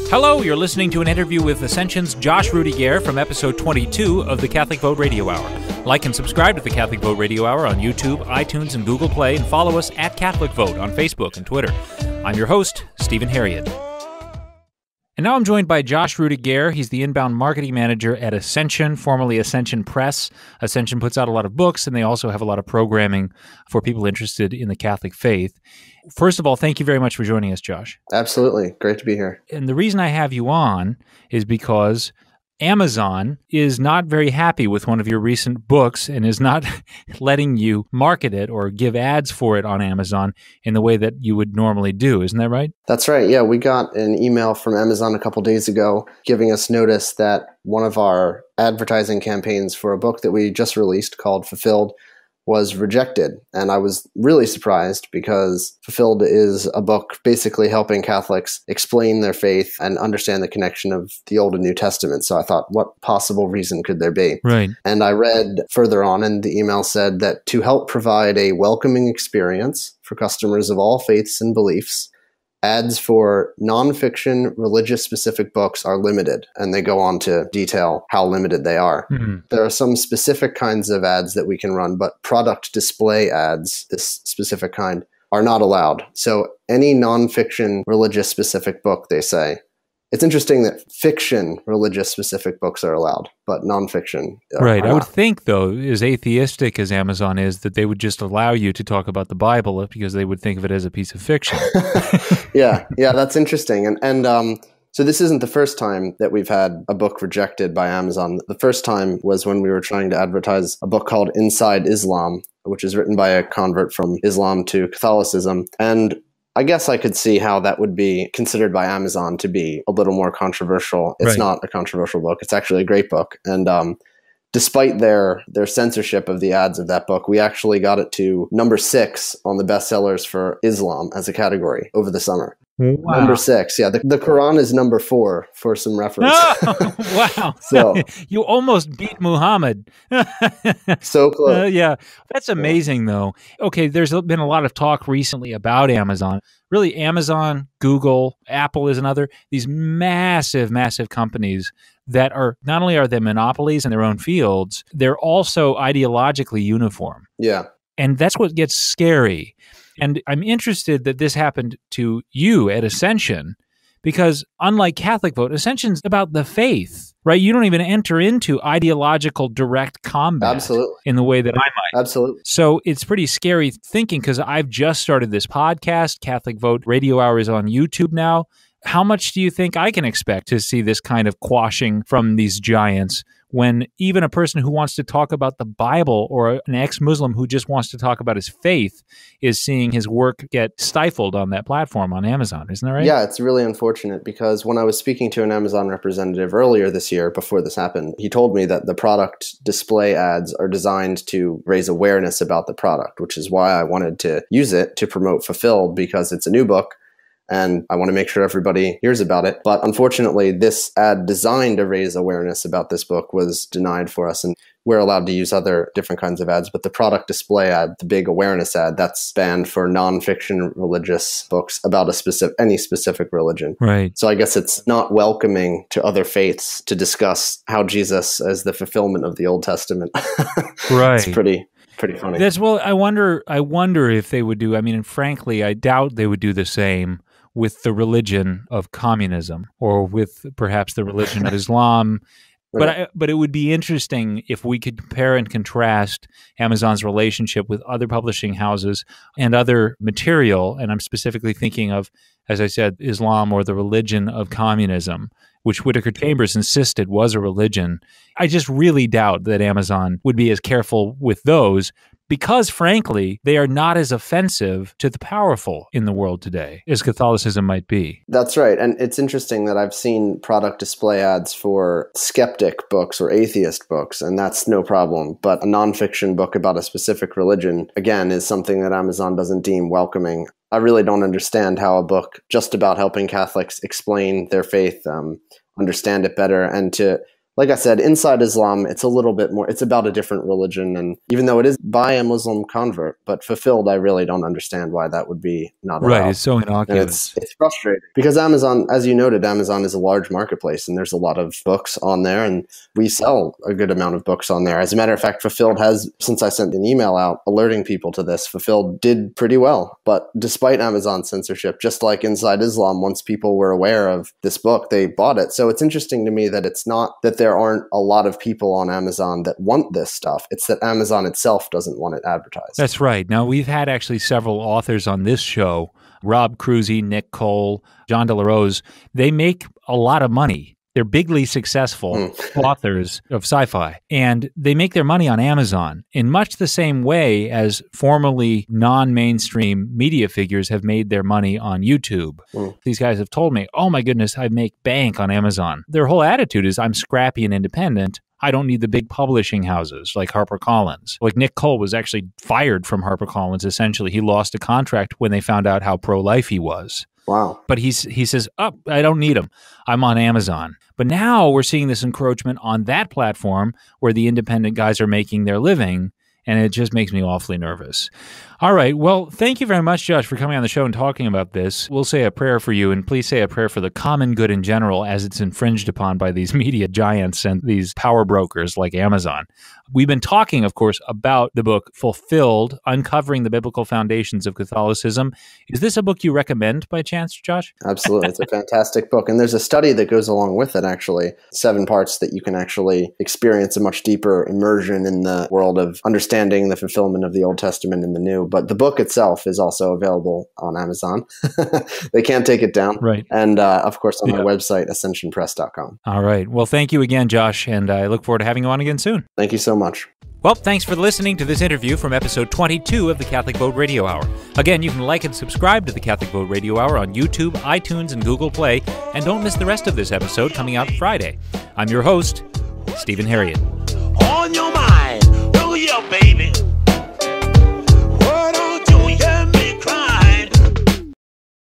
Hello, you're listening to an interview with Ascension's Josh Rudegeair from episode 22 of the Catholic Vote Radio Hour. Like and subscribe to the Catholic Vote Radio Hour on YouTube, iTunes, and Google Play, and follow us at Catholic Vote on Facebook and Twitter. I'm your host, Stephen Harriott. And now I'm joined by Josh Rudegeair. He's the inbound marketing manager at Ascension, formerly Ascension Press. Ascension puts out a lot of books, and they also have a lot of programming for people interested in the Catholic faith. First of all, thank you very much for joining us, Josh. Absolutely. Great to be here. And the reason I have you on is because Amazon is not very happy with one of your recent books and is not letting you market it or give ads for it on Amazon in the way that you would normally do. Isn't that right? That's right. Yeah, we got an email from Amazon a couple days ago giving us notice that one of our advertising campaigns for a book that we just released called Fulfilled was rejected. And I was really surprised because Fulfilled is a book basically helping Catholics explain their faith and understand the connection of the Old and New Testament. So I thought, what possible reason could there be? Right. And I read further on, and the email said that to help provide a welcoming experience for customers of all faiths and beliefs, ads for NonFiction religious-specific books are limited, and they go on to detail how limited they are. Mm-hmm. There are some specific kinds of ads that we can run, but product display ads, this specific kind, are not allowed. So any NonFiction religious-specific book, they say. It's interesting that fiction religious-specific books are allowed, but nonfiction Right. are I would not. think, though, as atheistic as Amazon is, that they would just allow you to talk about the Bible because they would think of it as a piece of fiction. Yeah, that's interesting. And so this isn't the first time that we've had a book rejected by Amazon. The first time was when we were trying to advertise a book called Inside Islam, which is written by a convert from Islam to Catholicism. And I guess I could see how that would be considered by Amazon to be a little more controversial. It's Right. not a controversial book. It's actually a great book. And despite their censorship of the ads of that book, we actually got it to number 6 on the bestsellers for Islam as a category over the summer. Wow. Number 6. Yeah, the Quran is number 4 for some reference. Oh, wow. So you almost beat Muhammad. so close. Yeah, that's amazing, though. Okay, there's been a lot of talk recently about Amazon. Really, Amazon, Google, Apple is another. These massive, massive companies that are, not only are they monopolies in their own fields, they're also ideologically uniform. Yeah. And that's what gets scary. And I'm interested that this happened to you at Ascension because unlike Catholic Vote, Ascension's about the faith, right? You don't even enter into ideological direct combat Absolutely. in the way that I might. Absolutely. So it's pretty scary thinking because I've just started this podcast. Catholic Vote Radio Hour is on YouTube now. How much do you think I can expect to see this kind of quashing from these giants when even a person who wants to talk about the Bible or an ex-Muslim who just wants to talk about his faith is seeing his work get stifled on that platform on Amazon? Isn't that right? Yeah, it's really unfortunate because when I was speaking to an Amazon representative earlier this year, before this happened, he told me that the product display ads are designed to raise awareness about the product, which is why I wanted to use it to promote Fulfilled because it's a new book. And I want to make sure everybody hears about it. But unfortunately, this ad designed to raise awareness about this book was denied for us. And we're allowed to use other different kinds of ads. But the product display ad, the big awareness ad, that's banned for nonfiction religious books about any specific religion. Right. So I guess it's not welcoming to other faiths to discuss how Jesus is the fulfillment of the Old Testament. Right. It's pretty funny. I wonder if they would do, and frankly, I doubt they would do the same with the religion of communism or with perhaps the religion of Islam. Right. But it would be interesting if we could compare and contrast Amazon's relationship with other publishing houses and other material. And I'm specifically thinking of, as I said, Islam or the religion of communism, which Whitaker Chambers insisted was a religion. I just really doubt that Amazon would be as careful with those because, frankly, they are not as offensive to the powerful in the world today as Catholicism might be. That's right. And it's interesting that I've seen product display ads for skeptic books or atheist books, and that's no problem. But a nonfiction book about a specific religion, again, is something that Amazon doesn't deem welcoming. I really don't understand how a book just about helping Catholics explain their faith, understand it better, and to like I said, Inside Islam, it's a little bit more, it's about a different religion. And even though it is by a Muslim convert, but Fulfilled, I really don't understand why that would be not allowed. Right, it's so innocuous. And it's frustrating because Amazon, as you noted, Amazon is a large marketplace and there's a lot of books on there and we sell a good amount of books on there. As a matter of fact, Fulfilled has, since I sent an email out alerting people to this, Fulfilled did pretty well. But despite Amazon censorship, just like Inside Islam, once people were aware of this book, they bought it. So it's interesting to me that it's not that there aren't a lot of people on Amazon that want this stuff. It's that Amazon itself doesn't want it advertised. That's right. Now, we've had actually several authors on this show, Rob Cruzy, Nick Cole, John De La Rose. They make a lot of money. They're bigly successful authors of sci-fi, and they make their money on Amazon in much the same way as formerly non-mainstream media figures have made their money on YouTube. These guys have told me, oh my goodness, I make bank on Amazon. Their whole attitude is I'm scrappy and independent. I don't need the big publishing houses like HarperCollins. Like Nick Cole was actually fired from HarperCollins, essentially. He lost a contract when they found out how pro-life he was. Wow. But he says, I don't need them. I'm on Amazon. But now we're seeing this encroachment on that platform where the independent guys are making their living, and it just makes me awfully nervous. All right. Well, thank you very much, Josh, for coming on the show and talking about this. We'll say a prayer for you, and please say a prayer for the common good in general as it's infringed upon by these media giants and these power brokers like Amazon. We've been talking, of course, about the book Fulfilled, Uncovering the Biblical Foundations of Catholicism. Is this a book you recommend by chance, Josh? Absolutely. It's a fantastic book. And there's a study that goes along with it, actually, 7 parts that you can actually experience a much deeper immersion in the world of understanding the fulfillment of the Old Testament and the New. But the book itself is also available on Amazon. They can't take it down. Right. And, of course, on my website, ascensionpress.com. All right. Well, thank you again, Josh, and I look forward to having you on again soon. Thank you so much. Well, thanks for listening to this interview from episode 22 of the Catholic Vote Radio Hour. Again, you can like and subscribe to the Catholic Vote Radio Hour on YouTube, iTunes, and Google Play, and don't miss the rest of this episode coming out Friday. I'm your host, Stephen Harriet. On